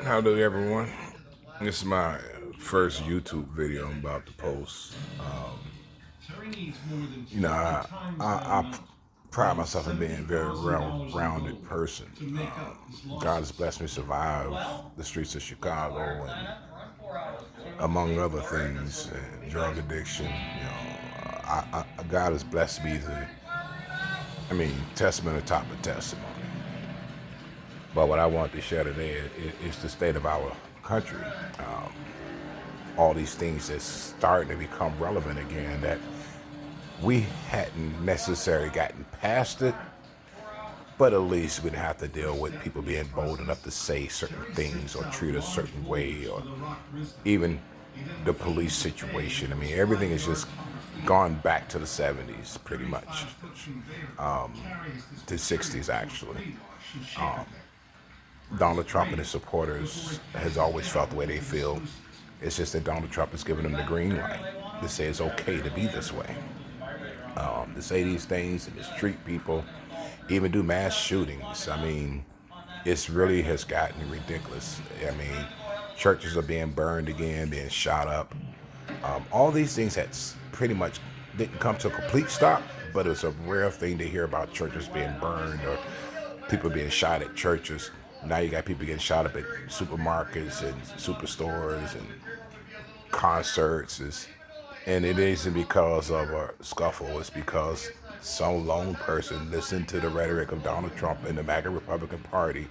Howdy everyone. This is my first YouTube video I'm about to post. You know, I pride myself in being a very rounded person. God has blessed me to survive the streets of Chicago and among other things, drug addiction. God has blessed me to, testament atop of testimony. But what I want to share today is the state of our country. All these things that's starting to become relevant again that we hadn't necessarily gotten past it, but at least we didn't have to deal with people being bold enough to say certain things or treat a certain way, or even the police situation. Everything has just gone back to the 70s pretty much, to 60s actually. Donald Trump and his supporters has always felt the way they feel. It's just that Donald Trump has given them the green light to say it's okay to be this way, to say these things and mistreat people, even do mass shootings. It's really has gotten ridiculous. Churches are being burned again, being shot up. All these things had pretty much didn't come to a complete stop, but it's a rare thing to hear about churches being burned or people being shot at churches. Now you got people getting shot up at supermarkets and superstores and concerts. And it isn't because of a scuffle. It's because some lone person listened to the rhetoric of Donald Trump and the MAGA Republican Party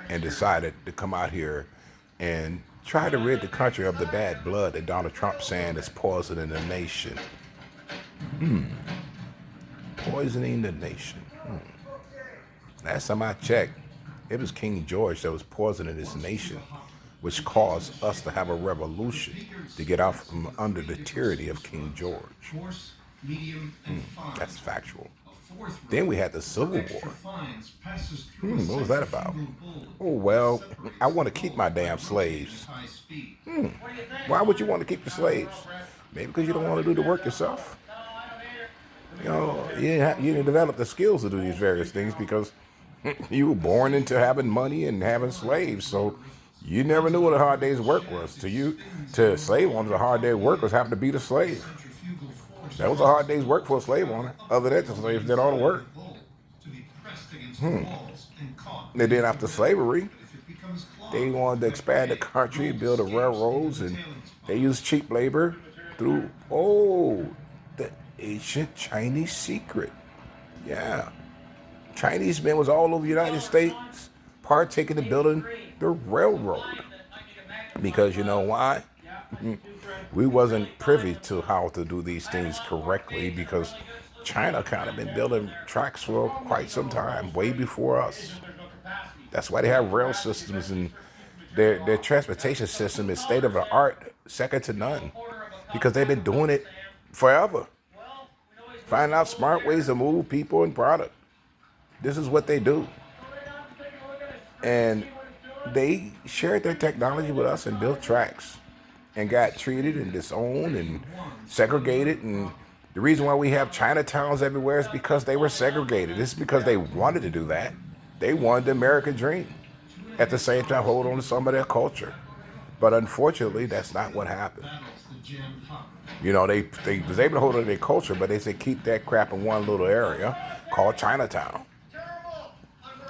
and decided to come out here and try to rid the country of the bad blood that Donald Trump saying is poisoning the nation. Poisoning the nation. Last time I checked, it was King George that was poisoning this nation, which caused us to have a revolution to get out from under the tyranny of King George. That's factual. Then we had the Civil War. What was that about? Oh, well, I want to keep my damn slaves. Why would you want to keep the slaves? Maybe because you don't want to do the work yourself. You didn't develop the skills to do these various things because you were born into having money and having slaves. So you never knew what a hard day's work was. To a slave owner, a hard day's work was having to beat a slave. That was a hard day's work for a slave owner. Other than that, the slaves did all the work. And then after slavery, they wanted to expand the country, build the railroads, and they used cheap labor through, the ancient Chinese secret. Yeah. Chinese men was all over the United States partaking in building the railroad. Because you know why? We wasn't privy to how to do these things correctly because China kind of been building tracks for quite some time, way before us. That's why they have rail systems, and their transportation system is state of the art, second to none, because they've been doing it forever. Finding out smart ways to move people and product. This is what they do. And they shared their technology with us and built tracks and got treated and disowned and segregated. And the reason why we have Chinatowns everywhere is because they were segregated. It's because they wanted to do that. They wanted the American dream. At the same time, hold on to some of their culture. But unfortunately, that's not what happened. They was able to hold on to their culture, but they said keep that crap in one little area called Chinatown.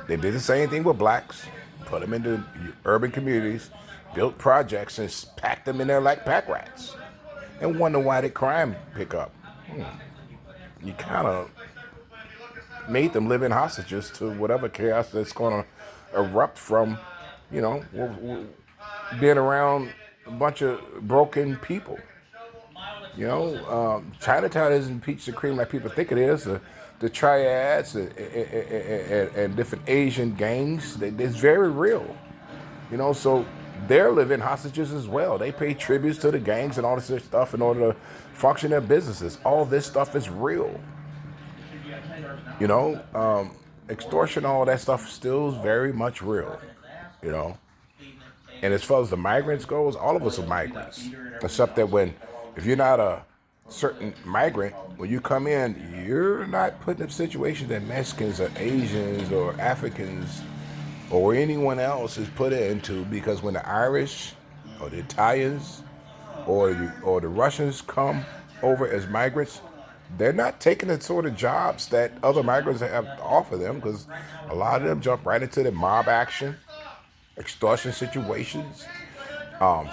They did the same thing with blacks, put them into urban communities, built projects, and packed them in there like pack rats. And wonder why did crime pick up? You kind of made them living hostages to whatever chaos that's going to erupt from, being around a bunch of broken people. Chinatown isn't peach and cream like people think it is. The triads and different Asian gangs, it's very real. So they're living hostages as well. They pay tributes to the gangs and all this stuff in order to function their businesses. All this stuff is real. Extortion, all that stuff still is very much real. And as far as the migrants goes, all of us are migrants. Except that if you're not a certain migrant, when you come in, you're not put in a situation that Mexicans or Asians or Africans or anyone else is put into, because when the Irish or the Italians or the Russians come over as migrants, they're not taking the sort of jobs that other migrants have to offer them, because a lot of them jump right into the mob action, extortion situations,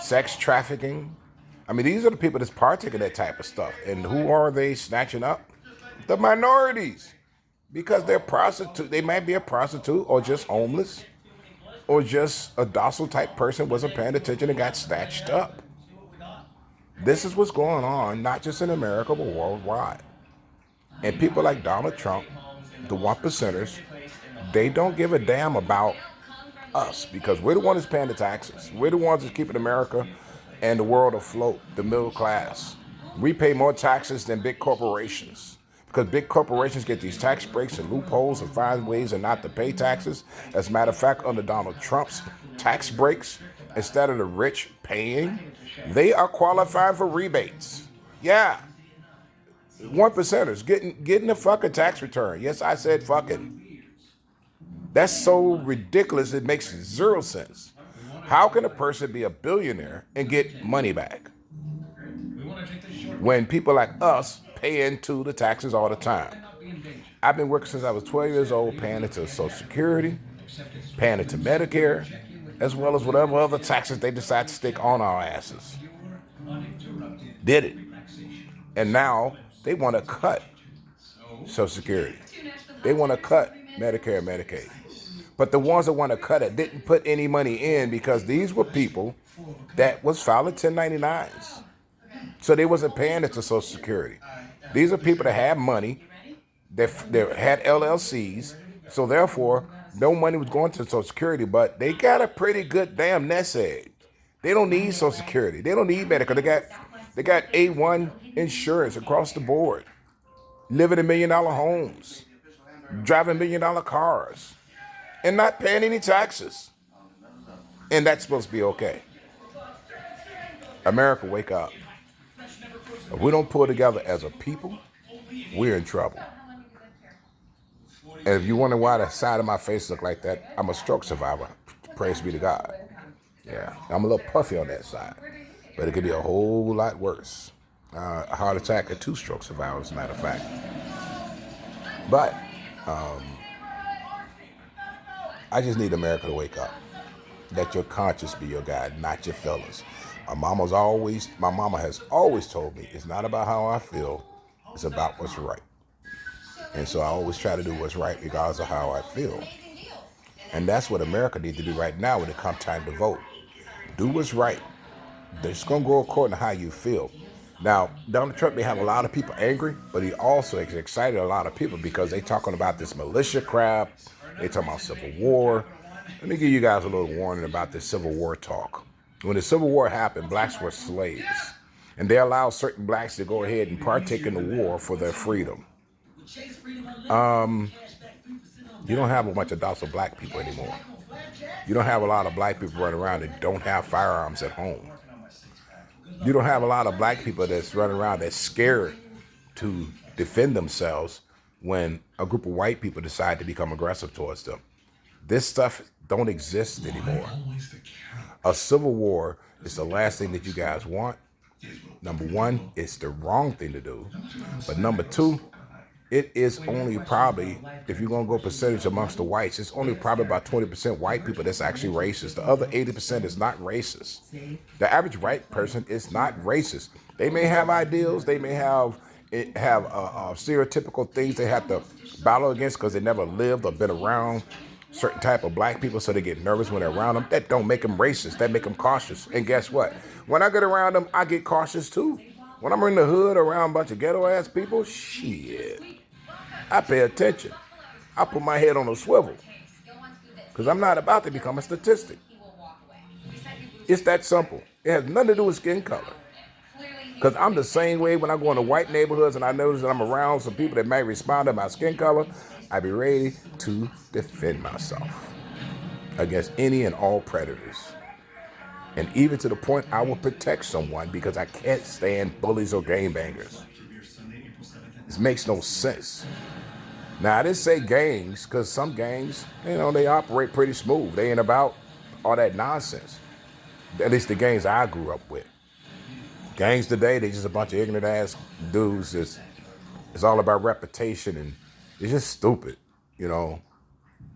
sex trafficking. I mean, these are the people that's partaking that type of stuff. And who are they snatching up? The minorities. Because they're prostitute. They might be a prostitute or just homeless or just a docile type person wasn't paying attention and got snatched up. This is what's going on, not just in America, but worldwide. And people like Donald Trump, the one percenters, they don't give a damn about us, because we're the ones that's paying the taxes. We're the ones that's keeping America and the world afloat, the middle class. We pay more taxes than big corporations, because big corporations get these tax breaks and loopholes and find ways not to pay taxes. As a matter of fact, under Donald Trump's tax breaks, instead of the rich paying, they are qualifying for rebates. Yeah, one percenters getting a fucking tax return. Yes, I said fucking. That's so ridiculous, it makes zero sense. How can a person be a billionaire and get money back when people like us pay into the taxes all the time? I've been working since I was 12 years old, paying into Social Security, paying into Medicare, as well as whatever other taxes they decide to stick on our asses. Did it. And now they want to cut Social Security. They want to cut Medicare and Medicaid. But the ones that want to cut it didn't put any money in, because these were people that was filing 1099s. So they wasn't paying into Social Security. These are people that had money, that had LLCs, so therefore no money was going to Social Security, but they got a pretty good damn nest egg. They don't need Social Security. They don't need Medicare. They got A1 insurance across the board, living in $1 million homes, driving $1 million cars, and not paying any taxes. And that's supposed to be okay. America, wake up. If we don't pull together as a people, we're in trouble. And if you wonder why the side of my face look like that, I'm a stroke survivor. Praise be to God. Yeah, I'm a little puffy on that side, but it could be a whole lot worse. A heart attack and 2 stroke survivors, as a matter of fact. But I just need America to wake up. Let your conscience be your guide, not your feelings. My mama has always told me, it's not about how I feel, it's about what's right. And so I always try to do what's right regardless of how I feel. And that's what America needs to do right now when it comes time to vote. Do what's right. It's going to go according to how you feel. Now, Donald Trump may have a lot of people angry, but he also has excited a lot of people, because they talking about this militia crap. They talking about civil war. Let me give you guys a little warning about this Civil War talk. When the Civil War happened, blacks were slaves, and they allowed certain blacks to go ahead and partake in the war for their freedom. You don't have a bunch of docile black people anymore. You don't have a lot of black people running around that don't have firearms at home. You don't have a lot of black people that's running around that's scared to defend themselves when a group of white people decide to become aggressive towards them. This stuff don't exist anymore. A civil war is the last thing that you guys want. Number one, it's the wrong thing to do. But number two, it is only probably, if you're going to go percentage amongst the whites, it's only probably about 20% white people that's actually racist. The other 80% is not racist. The average white person is not racist. They may have ideals. They may have stereotypical things they have to battle against because they never lived or been around certain type of black people, so they get nervous when they're around them. That don't make them racist. That make them cautious. And guess what? When I get around them, I get cautious too. When I'm in the hood around a bunch of ghetto-ass people, shit, I pay attention. I put my head on a swivel because I'm not about to become a statistic. It's that simple. It has nothing to do with skin color. Because I'm the same way when I go into white neighborhoods and I notice that I'm around some people that may respond to my skin color, I be ready to defend myself against any and all predators. And even to the point I will protect someone because I can't stand bullies or gangbangers. This makes no sense. Now, I didn't say gangs because some gangs, they operate pretty smooth. They ain't about all that nonsense. At least the gangs I grew up with. Gangs today, they just a bunch of ignorant ass dudes. It's all about reputation and it's just stupid. You know,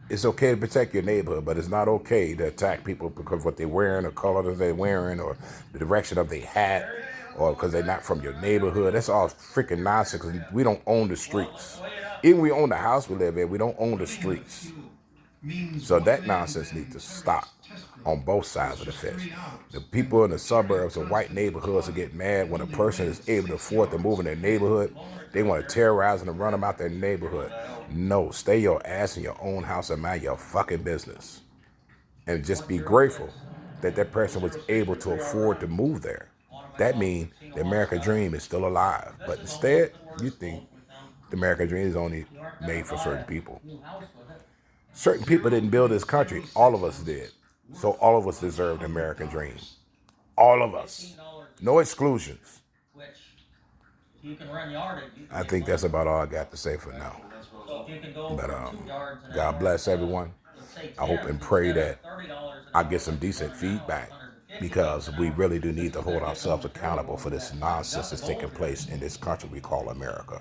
it's okay to protect your neighborhood, but it's not okay to attack people because of what they're wearing, or color that they're wearing, or the direction of their hat, or because they're not from your neighborhood. That's all freaking nonsense. 'Cause we don't own the streets. Even we own the house we live in, we don't own the streets. So that nonsense needs to stop on both sides of the fence. The people in the suburbs and white neighborhoods will get mad when a person is able to afford to move in their neighborhood. They want to terrorize them and run them out their neighborhood. No, stay your ass in your own house and mind your fucking business. And just be grateful that that person was able to afford to move there. That means the American dream is still alive. But instead, you think the American dream is only made for certain people. Certain people didn't build this country. All of us did. So all of us deserve the American dream. All of us. No exclusions. I think that's about all I got to say for now. But God bless everyone. I hope and pray that I get some decent feedback because we really do need to hold ourselves accountable for this nonsense that's taking place in this country we call America.